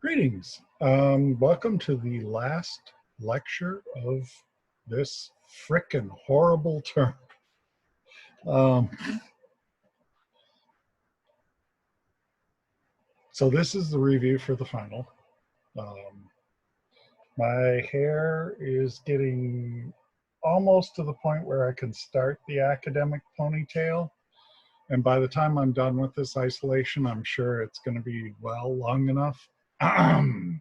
Greetings. Welcome to the last lecture of this frickin' horrible term. Um, so this is the review for the final. Um, my hair is getting almost to the point where I can start the academic ponytail. And by the time I'm done with this isolation, I'm sure it's going to be well long enough. um,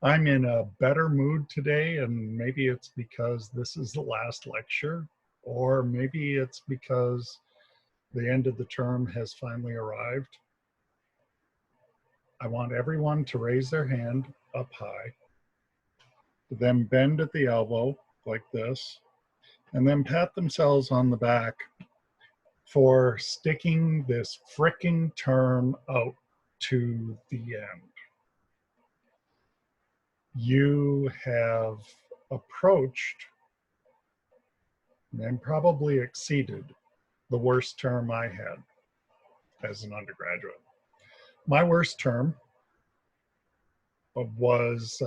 I'm in a better mood today, and maybe it's because this is the last lecture, or maybe it's because the end of the term has finally arrived. I want everyone to raise their hand up high, then bend at the elbow like this, and then pat themselves on the back for sticking this fricking term out to the end. You have approached and probably exceeded the worst term I had as an undergraduate. My worst term was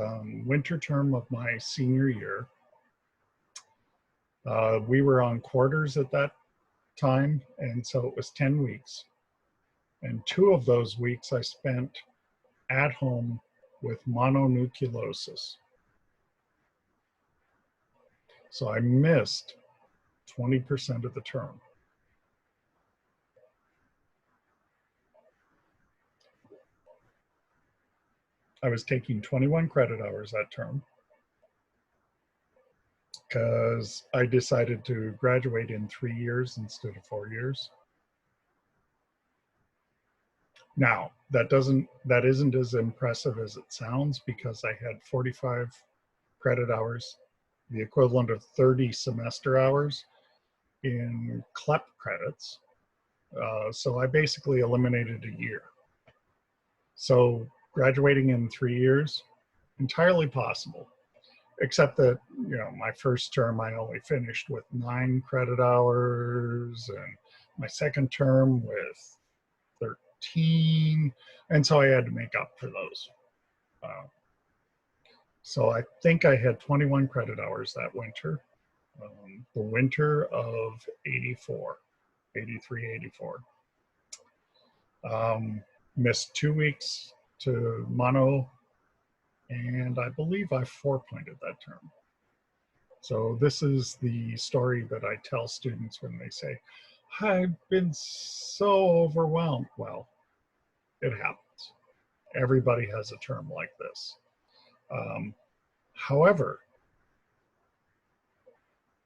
winter term of my senior year. We were on quarters at that time, and so it was 10 weeks. And 2 of those weeks I spent at home with mononucleosis. So I missed 20% of the term. I was taking 21 credit hours that term because I decided to graduate in 3 years instead of 4 years. Now, that isn't as impressive as it sounds, because I had 45 credit hours, the equivalent of 30 semester hours in CLEP credits. So I basically eliminated a year. So graduating in 3 years, entirely possible, except that, my first term I only finished with 9 credit hours, and my second term with 13, and so I had to make up for those. So I think I had 21 credit hours that winter, the winter of 84, 83, 84. Missed 2 weeks to mono, and I believe I 4-pointed that term. So this is the story that I tell students when they say, I've been so overwhelmed. Well, it happens. Everybody has a term like this. However,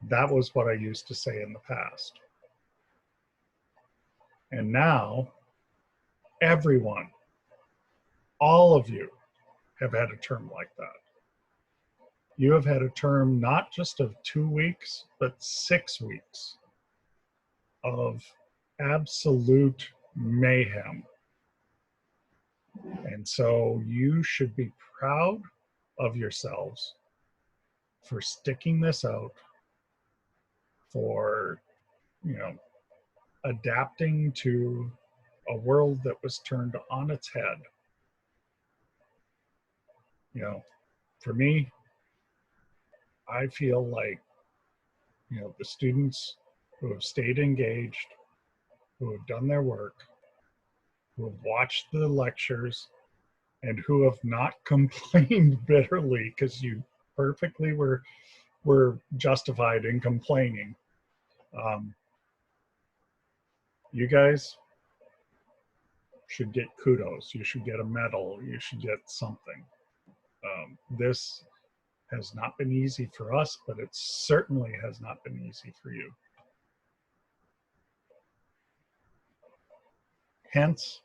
that was what I used to say in the past. And now, everyone, all of you, have had a term like that. You have had a term not just of 2 weeks, but 6 weeks of absolute mayhem. And so you should be proud of yourselves for sticking this out, for, adapting to a world that was turned on its head. For me, I feel like, the students who have stayed engaged, who have done their work, who have watched the lectures, and who have not complained bitterly, because you perfectly were justified in complaining. You guys should get kudos. You should get a medal. You should get something. This has not been easy for us, but it certainly has not been easy for you. Hence,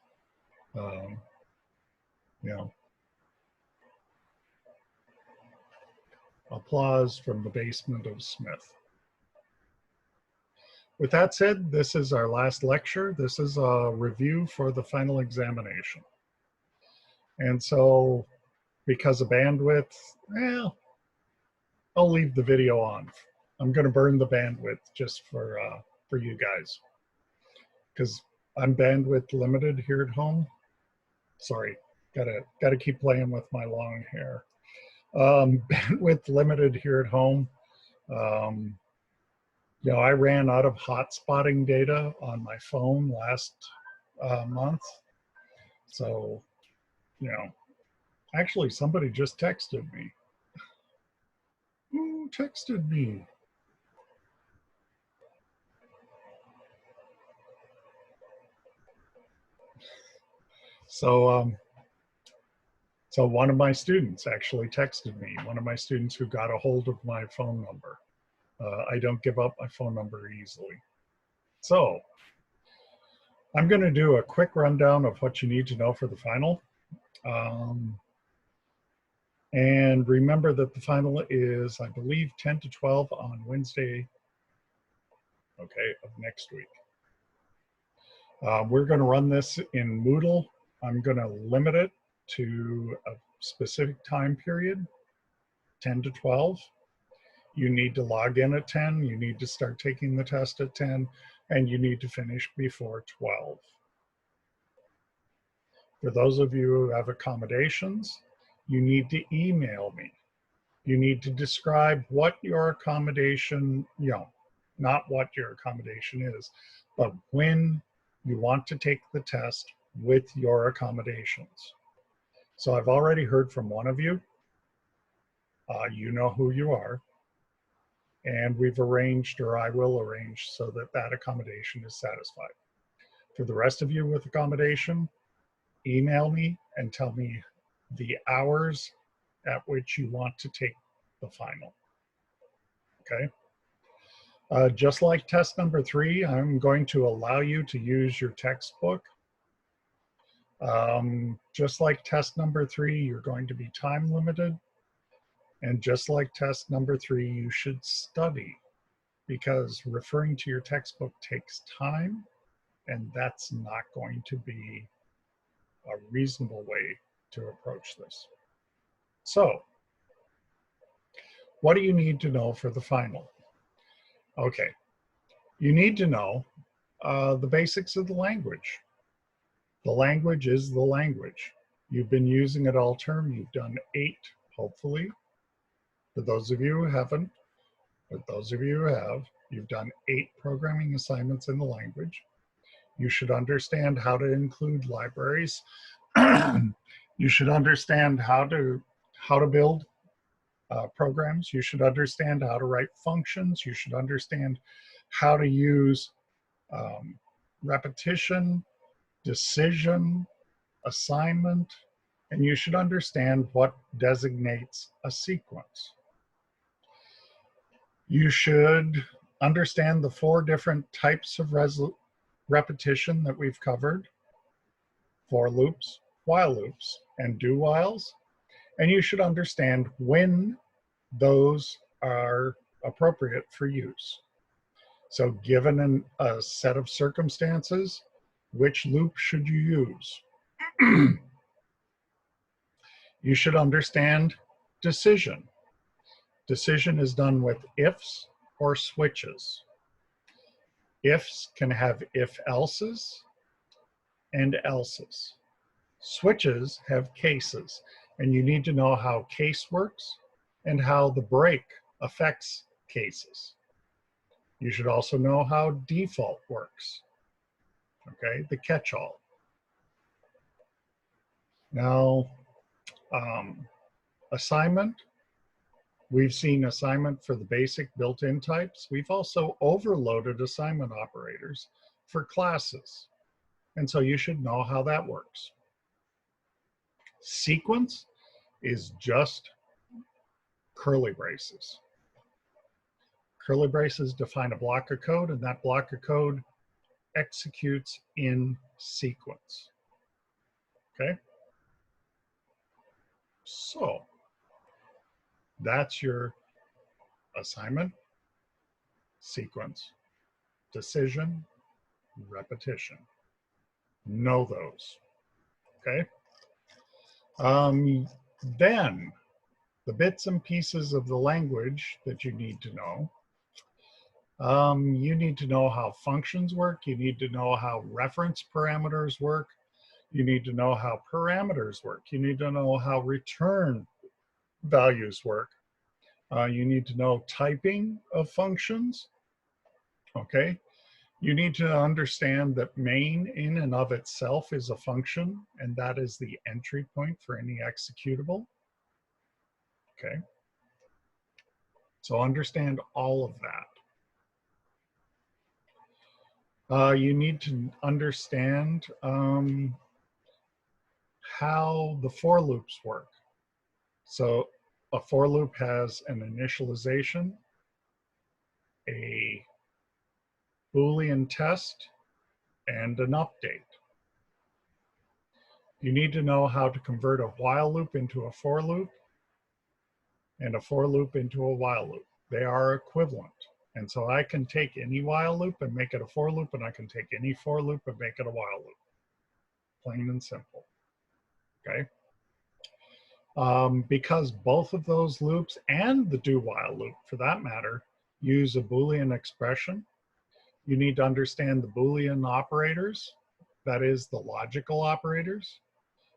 applause from the basement of Smith. With that said, this is our last lecture. This is a review for the final examination. And so, because of bandwidth, I'll leave the video on. I'm going to burn the bandwidth just for you guys, because I'm bandwidth limited here at home. Sorry, gotta keep playing with my long hair. Bandwidth limited here at home. You know, I ran out of hotspotting data on my phone last month. So, you know, actually somebody just texted me. Who texted me? So, so one of my students actually texted me, one of my students who got a hold of my phone number. I don't give up my phone number easily. So I'm going to do a quick rundown of what you need to know for the final. And remember that the final is, I believe, 10 to 12 on Wednesday, okay, of next week. We're going to run this in Moodle. I'm going to limit it to a specific time period, 10 to 12. You need to log in at 10, you need to start taking the test at 10, and you need to finish before 12. For those of you who have accommodations, you need to email me. You need to describe what your accommodation, you know, not what your accommodation is, but when you want to take the test with your accommodations. So I've already heard from one of you. You know who you are. And we've arranged, or I will arrange, so that that accommodation is satisfied. For the rest of you with accommodation, email me and tell me the hours at which you want to take the final. Okay. Just like test number 3, I'm going to allow you to use your textbook. Just like test number 3, you're going to be time limited. And just like test number 3, you should study, because referring to your textbook takes time, and that's not going to be a reasonable way to approach this. So, what do you need to know for the final? Okay, you need to know the basics of the language. The language is the language. You've been using it all term. You've done 8, hopefully. For those of you who haven't, but those of you who have, you've done 8 programming assignments in the language. You should understand how to include libraries. You should understand how to build programs. You should understand how to write functions. You should understand how to use repetition, decision, assignment, and you should understand what designates a sequence. You should understand the 4 different types of repetition that we've covered: for loops, while loops, and do whiles. And you should understand when those are appropriate for use. So given a set of circumstances, which loop should you use? You should understand decision. Decision is done with ifs or switches. Ifs can have if-elses and elses. Switches have cases, and you need to know how case works and how the break affects cases. You should also know how default works, okay, the catch-all. Now, assignment, we've seen assignment for the basic built-in types. We've also overloaded assignment operators for classes, and so you should know how that works. Sequence is just curly braces. Curly braces define a block of code, and that block of code executes in sequence. Okay? So that's your assignment, sequence, decision, repetition. Know those. Okay? Then the bits and pieces of the language that you need to know. You need to know how functions work. You need to know how reference parameters work. You need to know how parameters work. You need to know how return values work. You need to know typing of functions. Okay. You need to understand that main in and of itself is a function, and that is the entry point for any executable. Okay. So understand all of that. You need to understand how the for loops work. So a for loop has an initialization, a Boolean test, and an update. You need to know how to convert a while loop into a for loop and a for loop into a while loop. They are equivalent. And so I can take any while loop and make it a for loop, and I can take any for loop and make it a while loop. Plain and simple. Okay. Because both of those loops and the do while loop, for that matter, use a Boolean expression, you need to understand the Boolean operators, that is the logical operators.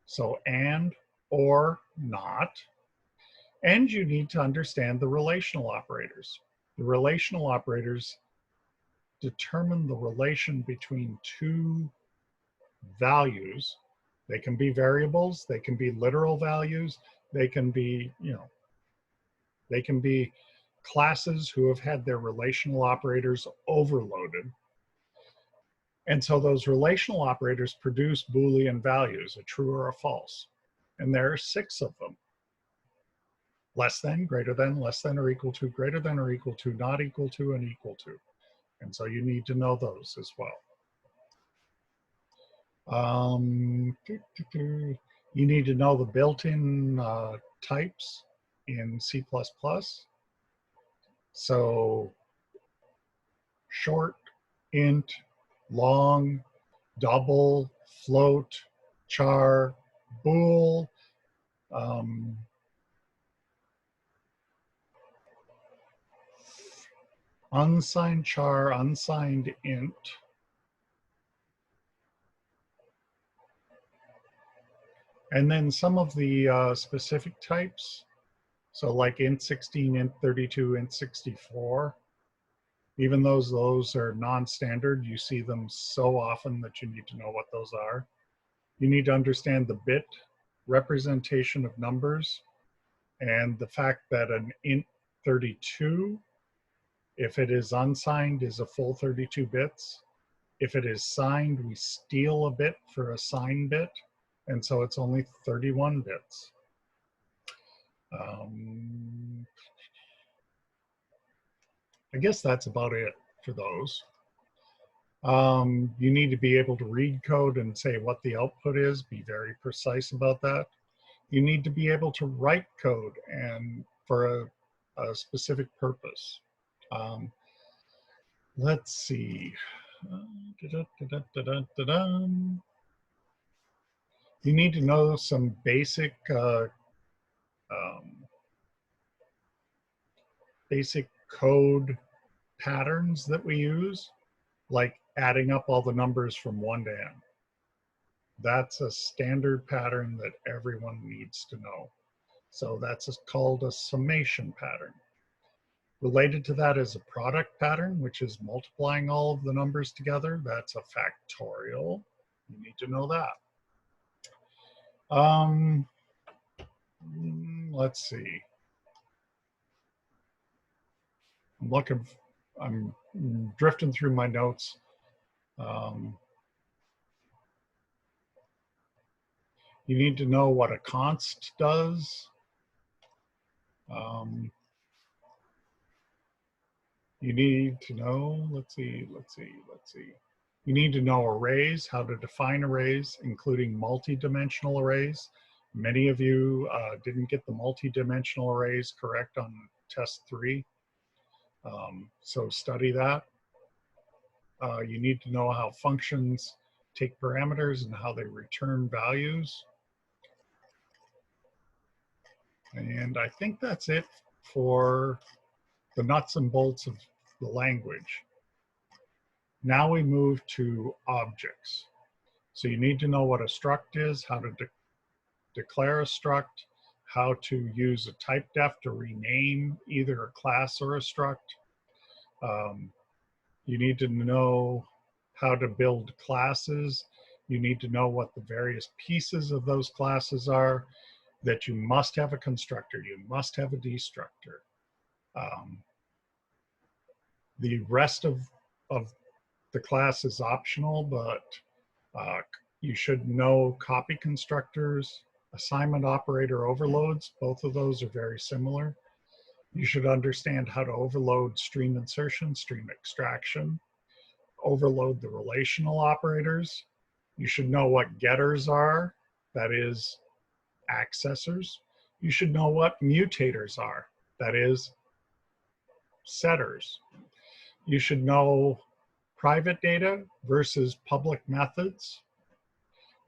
So and, or, not. And you need to understand the relational operators. The relational operators determine the relation between two values. They can be variables, they can be literal values, they can be, they can be classes who have had their relational operators overloaded. And so those relational operators produce Boolean values, a true or a false. And there are 6 of them. Less than, greater than, less than or equal to, greater than or equal to, not equal to, and equal to. And so you need to know those as well. You need to know the built-in types in C++. So short, int, long, double, float, char, bool, unsigned char, unsigned int, and then some of the specific types. So like int16, int32, int64, even though those are non-standard, you see them so often that you need to know what those are. You need to understand the bit representation of numbers and the fact that an int32, if it is unsigned, is a full 32 bits. If it is signed, we steal a bit for a signed bit, and so it's only 31 bits. I guess that's about it for those. You need to be able to read code and say what the output is, be very precise about that. You need to be able to write code and for a specific purpose. Let's see. You need to know some basic basic code patterns that we use, like adding up all the numbers from 1 to n. That's a standard pattern that everyone needs to know. So that's called a summation pattern. Related to that is a product pattern, which is multiplying all of the numbers together. That's a factorial. You need to know that. Let's see. I'm drifting through my notes. You need to know what a const does. You need to know, let's see. You need to know arrays, how to define arrays, including multi-dimensional arrays. Many of you didn't get the multi-dimensional arrays correct on test 3. So study that. You need to know how functions take parameters and how they return values. And I think that's it for the nuts and bolts of the language. Now we move to objects. So you need to know what a struct is, how to declare a struct, how to use a type def to rename either a class or a struct. You need to know how to build classes. You need to know what the various pieces of those classes are, that you must have a constructor, you must have a destructor. The rest of the class is optional, but you should know copy constructors, assignment operator overloads. Both of those are very similar. You should understand how to overload stream insertion, stream extraction, overload the relational operators. You should know what getters are, that is accessors. You should know what mutators are, that is setters. You should know private data versus public methods.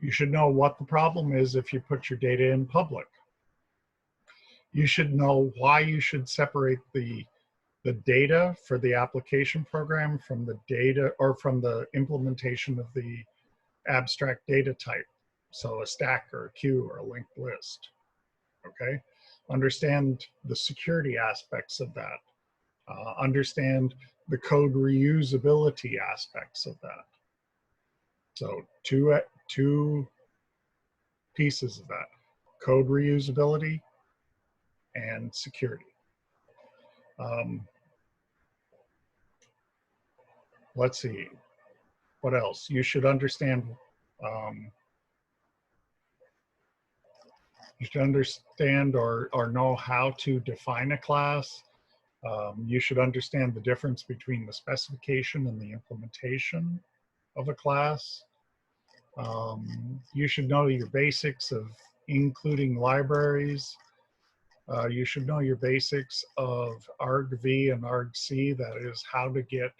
You should know what the problem is if you put your data in public. You should know why you should separate the data for the application program from the data or from the implementation of the abstract data type. So a stack or a queue or a linked list, okay? Understand the security aspects of that. Understand the code reusability aspects of that. So two pieces of that: code reusability and security. Let's see, what else? You should understand, you should understand or know how to define a class. You should understand the difference between the specification and the implementation of a class. You should know your basics of including libraries. You should know your basics of argv and argc, that is how to get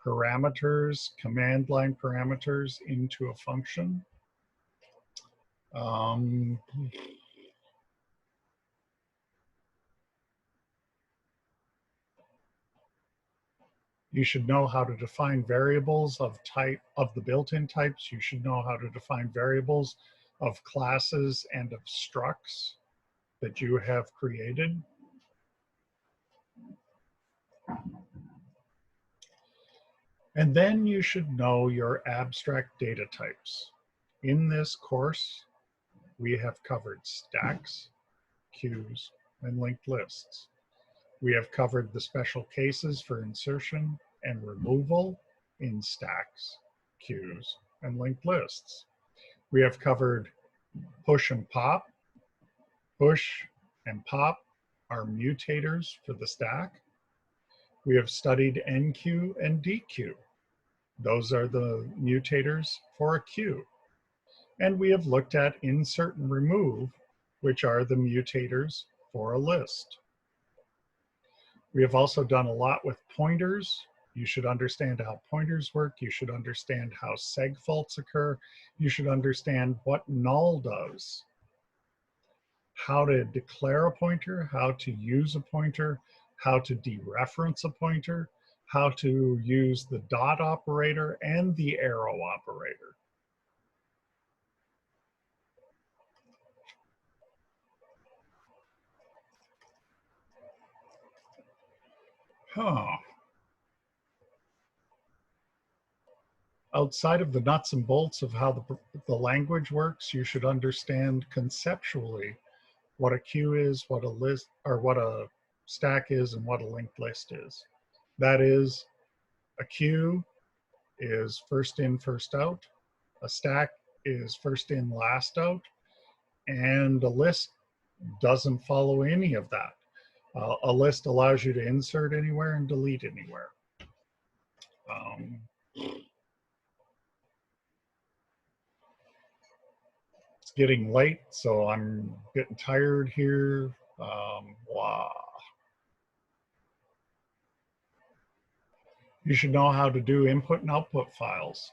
parameters, command line parameters into a function. You should know how to define variables of the built-in types. You should know how to define variables of classes and of structs that you have created. And then you should know your abstract data types. In this course, we have covered stacks, queues, and linked lists. We have covered the special cases for insertion and removal in stacks, queues, and linked lists. We have covered push and pop. Push and pop are mutators for the stack. We have studied enqueue and dequeue. Those are the mutators for a queue. And we have looked at insert and remove, which are the mutators for a list. We have also done a lot with pointers. You should understand how pointers work. You should understand how seg faults occur. You should understand what null does, how to declare a pointer, how to use a pointer, how to dereference a pointer, how to use the dot operator and the arrow operator. Outside of the nuts and bolts of how the language works, you should understand conceptually what a queue is, what a list, or what a stack is, and what a linked list is. That is, a queue is first in, first out. A stack is first in, last out. And a list doesn't follow any of that. A list allows you to insert anywhere and delete anywhere. It's getting late, so I'm getting tired here. Wow. You should know how to do input and output files.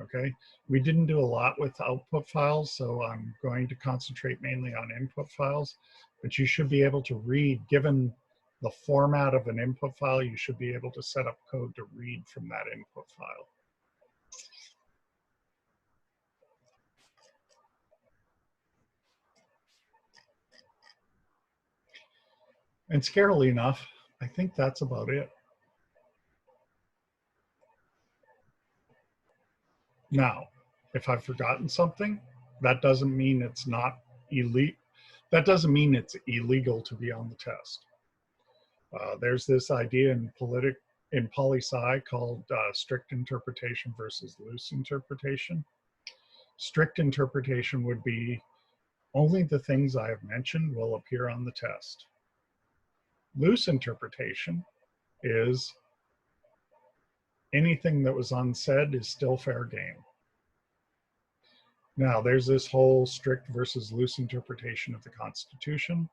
Okay, we didn't do a lot with output files, so I'm going to concentrate mainly on input files, but you should be able to read, given the format of an input file, you should be able to set up code to read from that input file. And scarily enough, I think that's about it. Now, if I've forgotten something, that doesn't mean it's not elite. That doesn't mean it's illegal to be on the test. There's this idea in poli-sci called strict interpretation versus loose interpretation. Strict interpretation would be only the things I have mentioned will appear on the test. Loose interpretation is anything that was unsaid is still fair game. Now, there's this whole strict versus loose interpretation of the Constitution.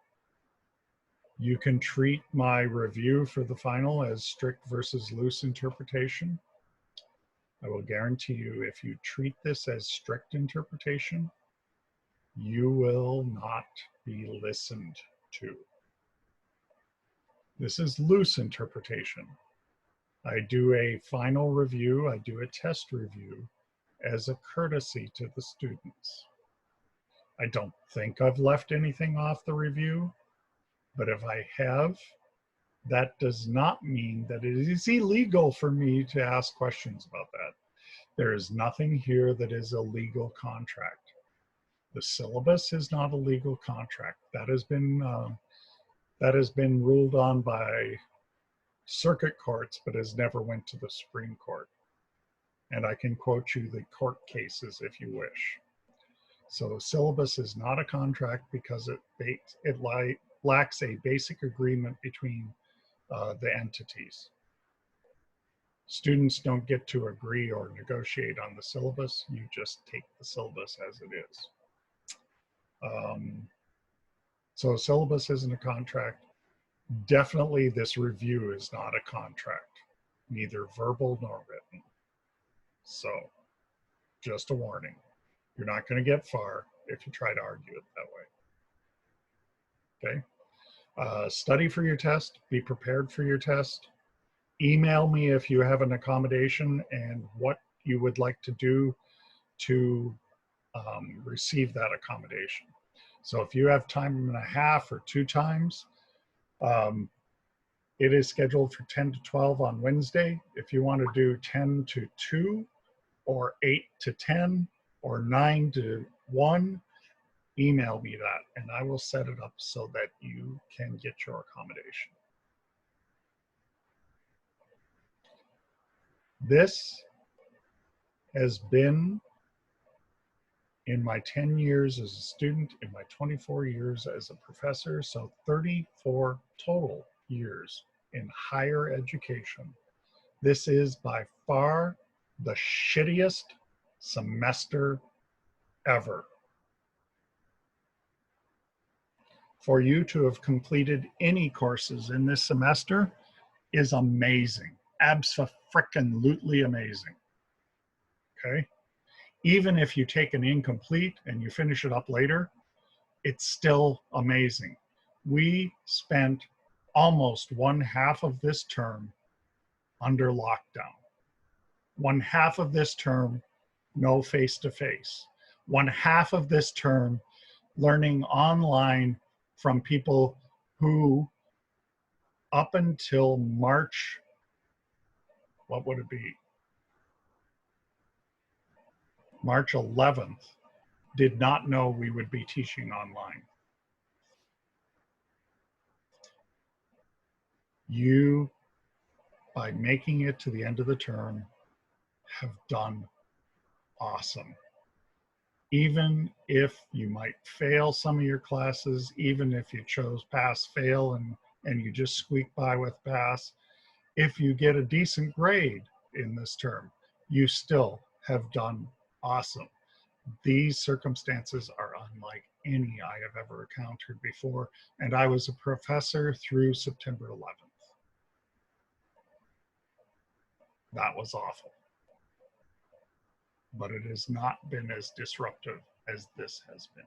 You can treat my review for the final as strict versus loose interpretation. I will guarantee you, if you treat this as strict interpretation, you will not be listened to. This is loose interpretation. I do a final review, I do a test review as a courtesy to the students. I don't think I've left anything off the review, but if I have, that does not mean that it is illegal for me to ask questions about that. There is nothing here that is a legal contract. The syllabus is not a legal contract. That has been ruled on by circuit courts, but has never went to the Supreme Court. And I can quote you the court cases if you wish. So syllabus is not a contract because it lacks a basic agreement between the entities. Students don't get to agree or negotiate on the syllabus. You just take the syllabus as it is. So syllabus isn't a contract. Definitely this review is not a contract, neither verbal nor written. So just a warning, you're not going to get far if you try to argue it that way. Okay. Study for your test, be prepared for your test. Email me if you have an accommodation and what you would like to do to receive that accommodation. So if you have time and a half or 2 times, it is scheduled for 10 to 12 on Wednesday. If you want to do 10 to 2 or 8 to 10 or 9 to 1, email me that and I will set it up so that you can get your accommodation. This has been, in my 10 years as a student, in my 24 years as a professor, so 34 total years in higher education, this is by far the shittiest semester ever. For you to have completed any courses in this semester is amazing. Abso-frickin-lutely amazing. Okay? Even if you take an incomplete and you finish it up later, it's still amazing. We spent almost 1/2 of this term under lockdown. 1/2 of this term, no face-to-face. 1/2 of this term, learning online from people who, up until March, what would it be? March 11th, did not know we would be teaching online. You, by making it to the end of the term, have done awesome. Even if you might fail some of your classes, even if you chose pass fail and you just squeak by with pass, if you get a decent grade in this term, you still have done awesome. These circumstances are unlike any I have ever encountered before, and I was a professor through September 11th. That was awful. But it has not been as disruptive as this has been.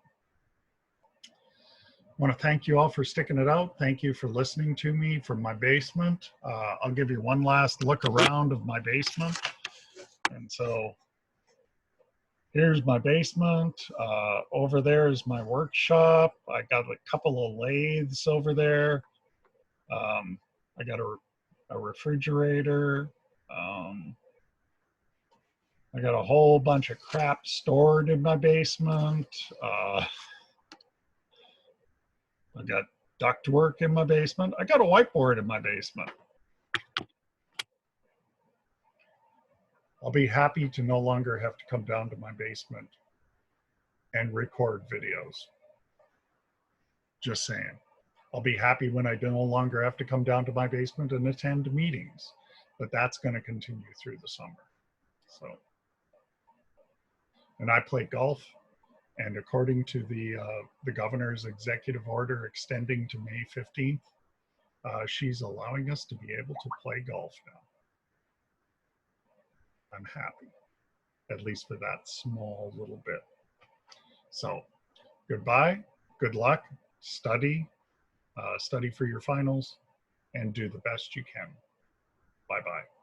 want to thank you all for sticking it out. Thank you for listening to me from my basement. I'll give you one last look around of my basement. And so here's my basement. Over there is my workshop. I got a couple of lathes over there. I got a refrigerator. I got a whole bunch of crap stored in my basement. I got ductwork in my basement. I got a whiteboard in my basement. I'll be happy to no longer have to come down to my basement and record videos. Just saying. I'll be happy when I no longer have to come down to my basement and attend meetings, but that's going to continue through the summer. So, and I play golf, and according to the governor's executive order extending to May 15th, she's allowing us to be able to play golf now. I'm happy, at least for that small little bit. So goodbye, good luck, study for your finals, and do the best you can. Bye-bye.